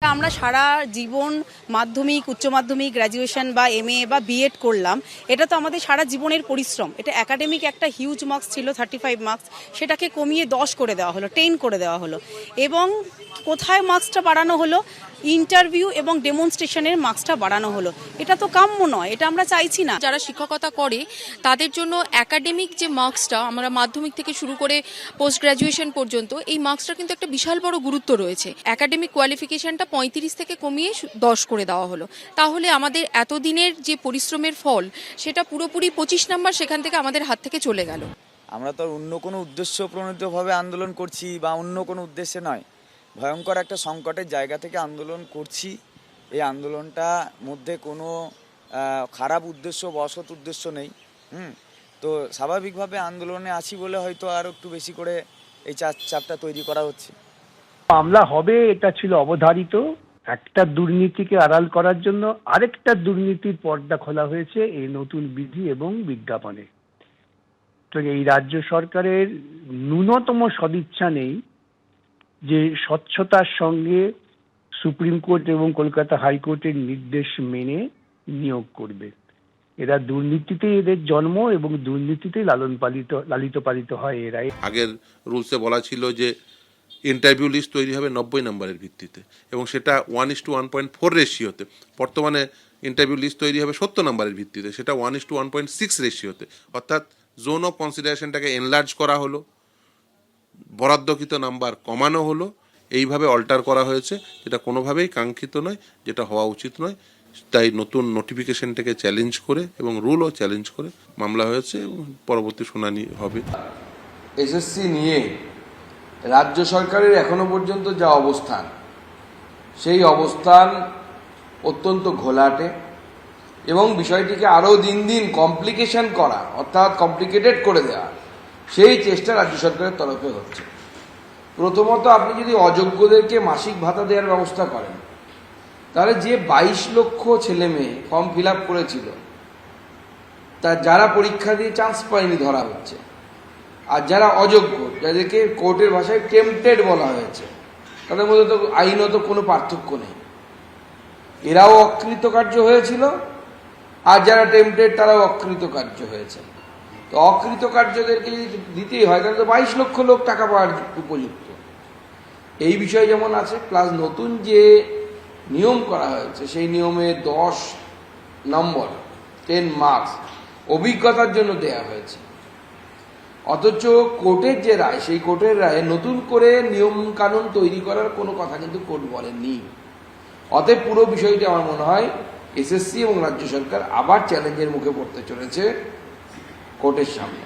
আমরা সারা জীবন মাধ্যমিক, উচ্চ মাধ্যমিক, গ্র্যাজুয়েশন বা এমএ বা বিএড করলাম, এটা তো আমাদের সারা জীবনের পরিশ্রম। এটা একাডেমিক একটা হিউজ মার্কস ছিল 35 মার্কস, সেটাকে কমিয়ে 10 করে দেওয়া হলো, 10 করে দেওয়া হলো। এবং কোথায় মার্কসটা বাড়ানো হলো? ইন্টারভিউ এবং ডেমনস্ট্রেশনের মার্কসটা বাড়ানো হলো। এটা তো কাম্য নয়, এটা আমরা চাইছি না। যারা শিক্ষকতা করে তাদের জন্য একাডেমিক যে মার্কসটা, আমরা মাধ্যমিক থেকে শুরু করে পোস্ট গ্র্যাজুয়েশন পর্যন্ত, এই মার্কসটা কিন্তু একটা বিশাল বড় গুরুত্ব রয়েছে। একাডেমিক কোয়ালিফিকেশনটা 35 থেকে কমিয়ে 10 করে দেওয়া হলো। তাহলে আমাদের এতদিনের যে পরিশ্রমের ফল, সেটা পুরোপুরি 25 নাম্বার সেখান থেকে আমাদের হাত থেকে চলে গেল। আমরা তো অন্য কোনো উদ্দেশ্য প্রণোদিতভাবে আন্দোলন করছি বা অন্য কোনো উদ্দেশ্যে নয়, ভয়ঙ্কর একটা সংকটের জায়গা থেকে আন্দোলন করছি। এই আন্দোলনটা মধ্যে কোনো খারাপ উদ্দেশ্য বা অসৎ উদ্দেশ্য নেই। তো স্বাভাবিকভাবে আন্দোলনে আছি বলে হয়তো আর একটু বেশি করে এই চাপটা তৈরি করা হচ্ছে। মামলা হবে এটা ছিল অবধারিত। একটা দুর্নীতিকে আড়াল করার জন্য আরেকটা দুর্নীতির পর্দা খোলা হয়েছে এই নতুন বিধি এবং বিজ্ঞাপনে। তো এই রাজ্য সরকারের ন্যূনতম সদিচ্ছা নেই যে স্বচ্ছতার সঙ্গে সুপ্রিম কোর্ট এবং কলকাতা হাইকোর্টের নির্দেশ মেনে নিয়োগ করবে। এরা দুর্নীতিতেই এদের জন্ম এবং দুর্নীতিতেই লালিত পালিত হয় এরাই। আগের রুলসে বলা ছিল যে ইন্টারভিউ লিস্ট তৈরি হবে 90 নম্বরের ভিত্তিতে এবং সেটা 1:1.4 রেশিওতে। বর্তমানে ইন্টারভিউ লিস্ট তৈরি হবে 70 নম্বরের ভিত্তিতে, সেটা 1:1.6 রেশিওতে। অর্থাৎ জোন অফ কনসিডারেশনটাকে এনলার্জ করা হলো, বরাদ্দকৃত নাম্বার কমানো হলো, এইভাবে অল্টার করা হয়েছে, যেটা কোনোভাবেই কাঙ্ক্ষিত নয়, যেটা হওয়া উচিত নয়। তাই নতুন নোটিফিকেশনটাকে চ্যালেঞ্জ করে এবং রুলও চ্যালেঞ্জ করে মামলা হয়েছে এবং পরবর্তী শুনানি হবে। এসএসসি নিয়ে রাজ্য সরকারের এখনো পর্যন্ত যা অবস্থান, সেই অবস্থান অত্যন্ত ঘোলাটে এবং বিষয়টিকে আরও দিন দিন কমপ্লিকেশন করা, অর্থাৎ কমপ্লিকেটেড করে দেওয়া, সেই চেষ্টা রাজ্য সরকারের তরফে হচ্ছে। প্রথমত, আপনি যদি অযোগ্যদেরকে মাসিক ভাতা দেওয়ার ব্যবস্থা করেন, তাহলে যে 22 লক্ষ ছেলে মেয়ে ফর্ম ফিল আপ করেছিল, তা যারা পরীক্ষা দিয়ে চান্স পায়নি ধরা হচ্ছে, আর যারা অযোগ্য, যাদেরকে কোর্টের ভাষায় টেম্পটেড বলা হয়েছে, তাদের মধ্যে তো আইনত কোনো পার্থক্য নেই। এরাও অকৃতকার্য হয়েছিল, আর যারা টেম্পটেড তারাও অকৃতকার্য হয়েছে। তো অকৃতকার্যদেরকে যদি দিতেই হয়, তাহলে তো 22 লক্ষ লোক টাকা পাওয়ার উপযুক্ত। এই বিষয় যেমন আছে, প্লাস নতুন যে নিয়ম করা হয়েছে, সেই নিয়মে 10 নম্বর 10 মার্কস অভিজ্ঞতার জন্য দেয়া হয়েছে। অথচ কোর্টের যে রায়, সেই কোর্টের রায়ে নতুন করে নিয়ম কানুন তৈরি করার কোনো কথা কিন্তু কোর্ট বলেননি। অতএব পুরো বিষয়টি আমার মনে হয় এসএসসি এবং রাজ্য সরকার আবার চ্যালেঞ্জের মুখে পড়তে চলেছে কোর্টের সামনে।